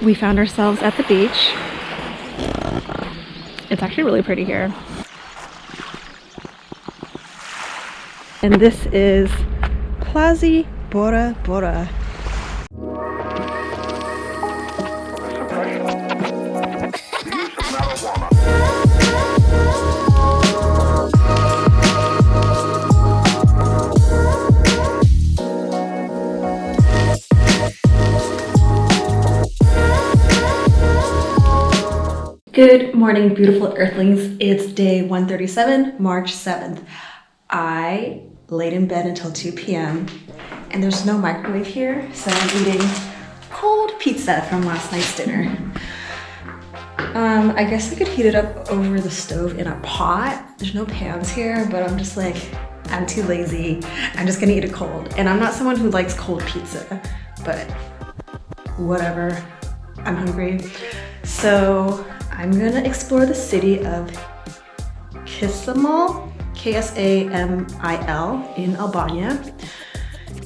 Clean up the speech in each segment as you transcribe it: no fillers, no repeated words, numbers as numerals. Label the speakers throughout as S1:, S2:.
S1: We found ourselves at the beach. It's actually really pretty here. And this is Plaży Bora Bora. Good morning, beautiful Earthlings. It's day 137, March 7th. I laid in bed until 2 p.m. and there's no microwave here, so I'm eating cold pizza from last night's dinner. I guess I could heat it up over the stove in a pot. There's no pans here, but I'm just like, I'm too lazy. I'm just gonna eat it cold. And I'm not someone who likes cold pizza, but whatever, I'm hungry. So I'm gonna explore the city of Ksamil, K-S-A-M-I-L, in Albania.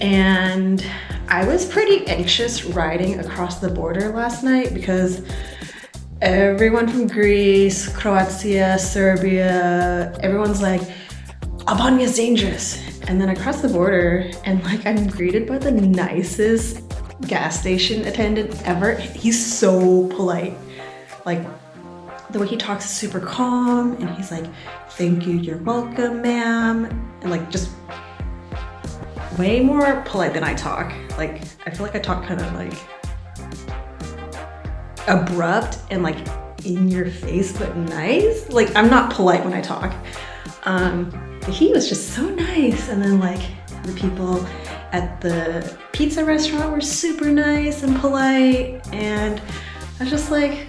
S1: And I was pretty anxious riding across the border last night because everyone from Greece, Croatia, Serbia, everyone's like, Albania's dangerous. And then across the border, and like I'm greeted by the nicest gas station attendant ever. He's so polite. Like, the way he talks is super calm, and he's like, thank you, you're welcome, ma'am. And like, just way more polite than I talk. Like, I feel like I talk kind of like abrupt and like in your face, but nice. Like, I'm not polite when I talk. But he was just so nice. And then like the people at the pizza restaurant were super nice and polite. And I was just like,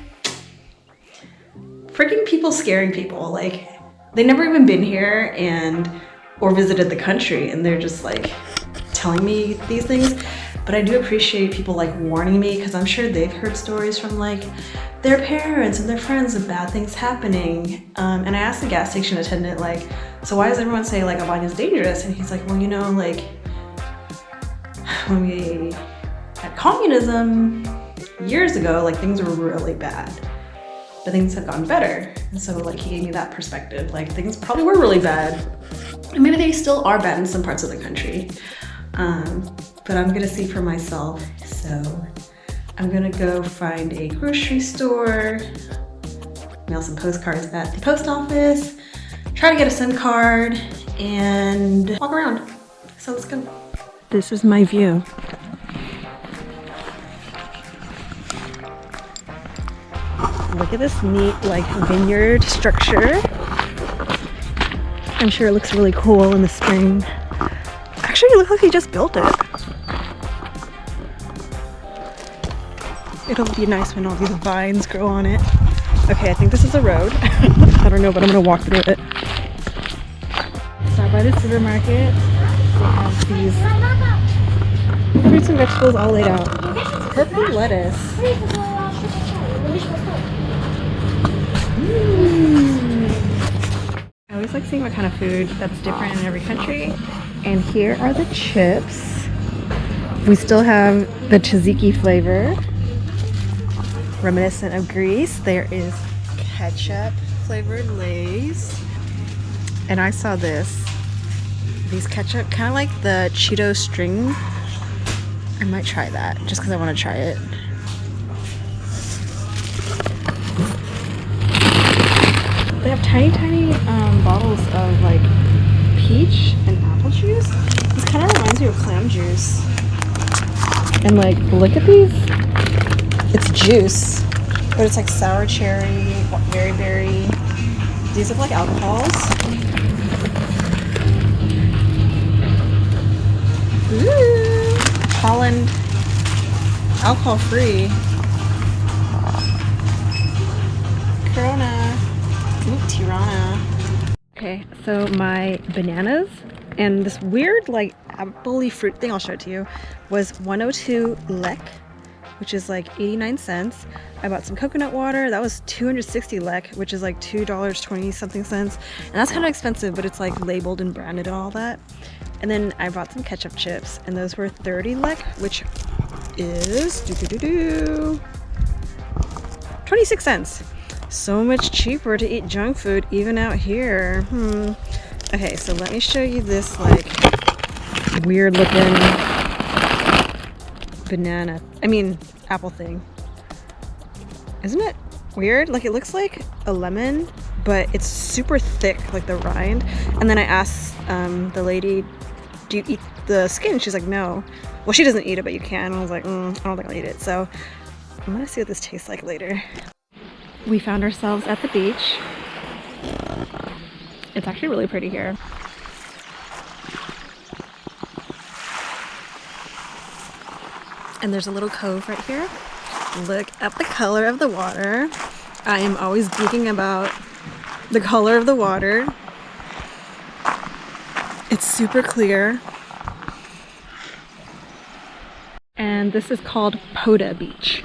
S1: freaking people scaring people. Like, they never even been here or visited the country, and they're just like telling me these things. But I do appreciate people like warning me, because I'm sure they've heard stories from like their parents and their friends of bad things happening. And I asked the gas station attendant, like, so why does everyone say like Albania's dangerous? And he's like, well, you know, like when we had communism years ago, like things were really bad. But things have gotten better. And so like he gave me that perspective, like things probably were really bad. And maybe they still are bad in some parts of the country. But I'm gonna see for myself. So I'm gonna go find a grocery store, mail some postcards at the post office, try to get a SIM card, and walk around. So let's go. This is my view. Look at this neat like vineyard structure. I'm sure it looks really cool in the spring. Actually, it looks like they just built it. It'll be nice when all these vines grow on it. Okay, I think this is a road. I don't know, but I'm gonna walk through it. Stop by the supermarket. They have these fruits and vegetables all laid out. Purple lettuce. I always like seeing what kind of food that's different in every country. And here are the chips. We still have the tzatziki flavor, reminiscent of Greece. There is ketchup flavored Lay's. And I saw these ketchup, kind of like the Cheeto string. I might try that just because I want to try it. They have tiny bottles of like peach and apple juice. This kind of reminds me of clam juice. And like, look at these. It's juice, but it's like sour cherry, berry. These look like alcohols. Ooh, Holland, alcohol free. Corona. Ooh, Tirana. Okay, so my bananas and this weird like apple-y fruit thing, I'll show it to you, was 102 lek, which is like 89 cents. I bought some coconut water, that was 260 lek, which is like $2.20 something cents. And that's kind of expensive, but it's like labeled and branded and all that. And then I bought some ketchup chips, and those were 30 lek, which is 26 cents. So much cheaper to eat junk food even out here. Okay, so let me show you this like weird looking apple thing. Isn't it weird? Like it looks like a lemon, but it's super thick, like the rind. And then I asked the lady, do you eat the skin? She's like, no. Well, she doesn't eat it, but you can. And I was like, I don't think I'll eat it. So I'm gonna see what this tastes like later. We found ourselves at the beach. It's actually really pretty here. And there's a little cove right here. Look at the color of the water. I am always geeking about the color of the water. It's super clear. And this is called Poda Beach.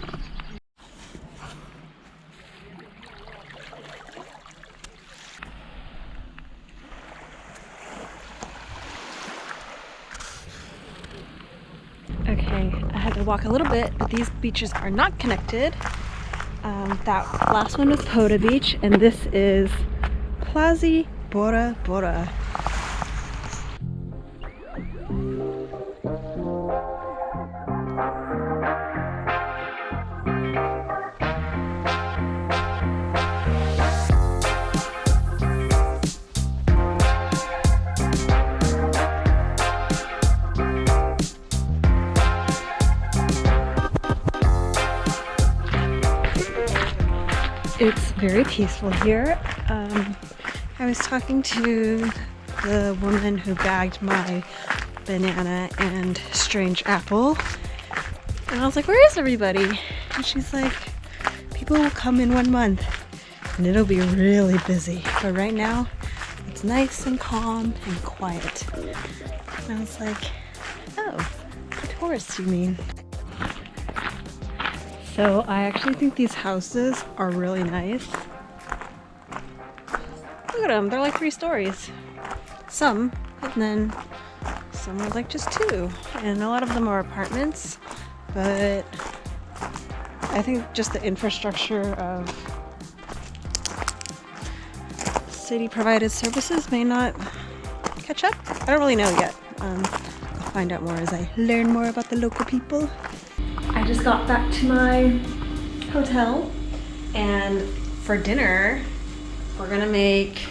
S1: Okay, I had to walk a little bit, but these beaches are not connected. That last one was Poda Beach, and this is Plazi Bora Bora. It's very peaceful here. I was talking to the woman who bagged my banana and strange apple, and I was like, where is everybody? And she's like, people will come in 1 month and it'll be really busy, but right now it's nice and calm and quiet. And I was like, oh, tourists you mean? So I actually think these houses are really nice. Look at them, they're like 3 stories. Some, and then some are like just 2. And a lot of them are apartments, but I think just the infrastructure of city provided services may not catch up. I don't really know yet. I'll find out more as I learn more about the local people. I just got back to my hotel, and for dinner we're gonna make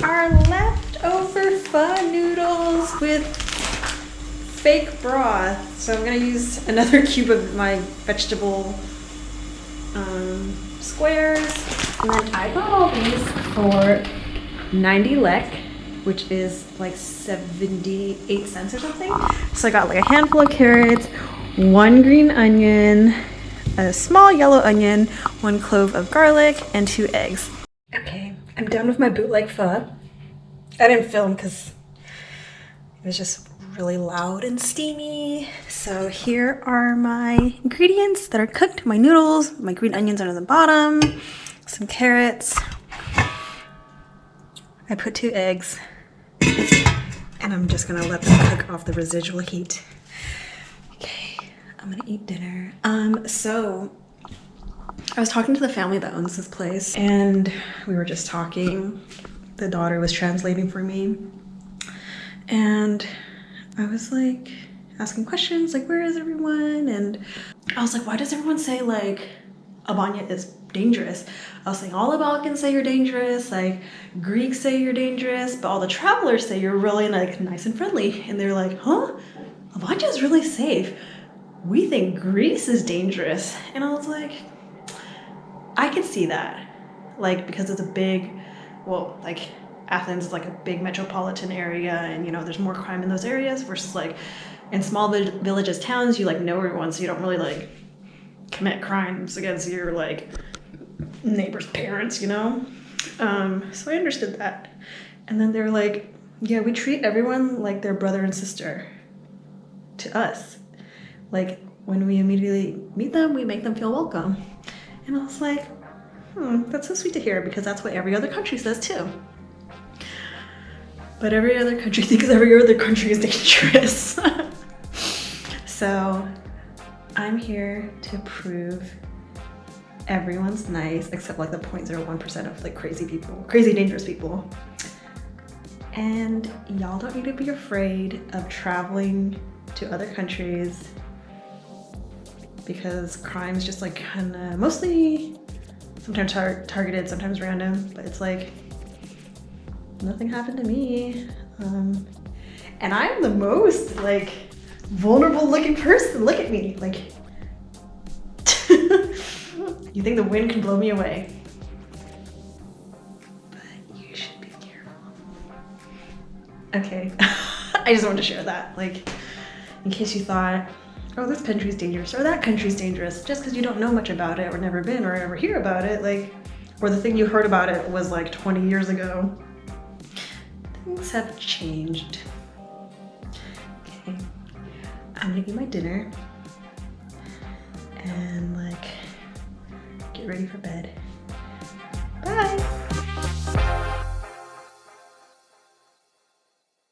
S1: our leftover pho noodles with fake broth. So I'm gonna use another cube of my vegetable squares, and then I bought all these for 90 lek, which is like 78 cents or something. So I got like a handful of carrots, 1 green onion, a small yellow onion, 1 clove of garlic, and 2 eggs. Okay, I'm done with my bootleg pho. I didn't film because it was just really loud and steamy. So here are my ingredients that are cooked. My noodles, my green onions are on the bottom, some carrots. I put 2 eggs, and I'm just gonna let them cook off the residual heat. I'm gonna eat dinner. So I was talking to the family that owns this place, and we were just talking. The daughter was translating for me, and I was like asking questions like, where is everyone? And I was like, why does everyone say like Albania is dangerous? I was saying all the Balkans say you're dangerous, like Greeks say you're dangerous, but all the travelers say you're really like nice and friendly. And they're like, huh? Albania is really safe. We think Greece is dangerous. And I was like, I can see that. Like, because it's a big, well, like Athens is like a big metropolitan area, and you know, there's more crime in those areas versus like in small villages, towns, you like know everyone, so you don't really like commit crimes against your like neighbor's parents, you know? So I understood that. And then they're like, yeah, we treat everyone like their brother and sister to us. Like, when we immediately meet them, we make them feel welcome. And I was like, that's so sweet to hear, because that's what every other country says too. But every other country thinks every other country is dangerous. So I'm here to prove everyone's nice except like the 0.01% of like crazy people, crazy dangerous people. And y'all don't need to be afraid of traveling to other countries because crime's just like kind of mostly sometimes targeted, sometimes random, but it's like nothing happened to me. And I'm the most like vulnerable looking person. Look at me, like you think the wind can blow me away, but you should be careful. Okay, I just wanted to share that, like in case you thought, oh, this country's dangerous or that country's dangerous, just because you don't know much about it or never been or ever hear about it, like, or the thing you heard about it was like 20 years ago. Things have changed. Okay, I'm gonna eat my dinner and like get ready for bed.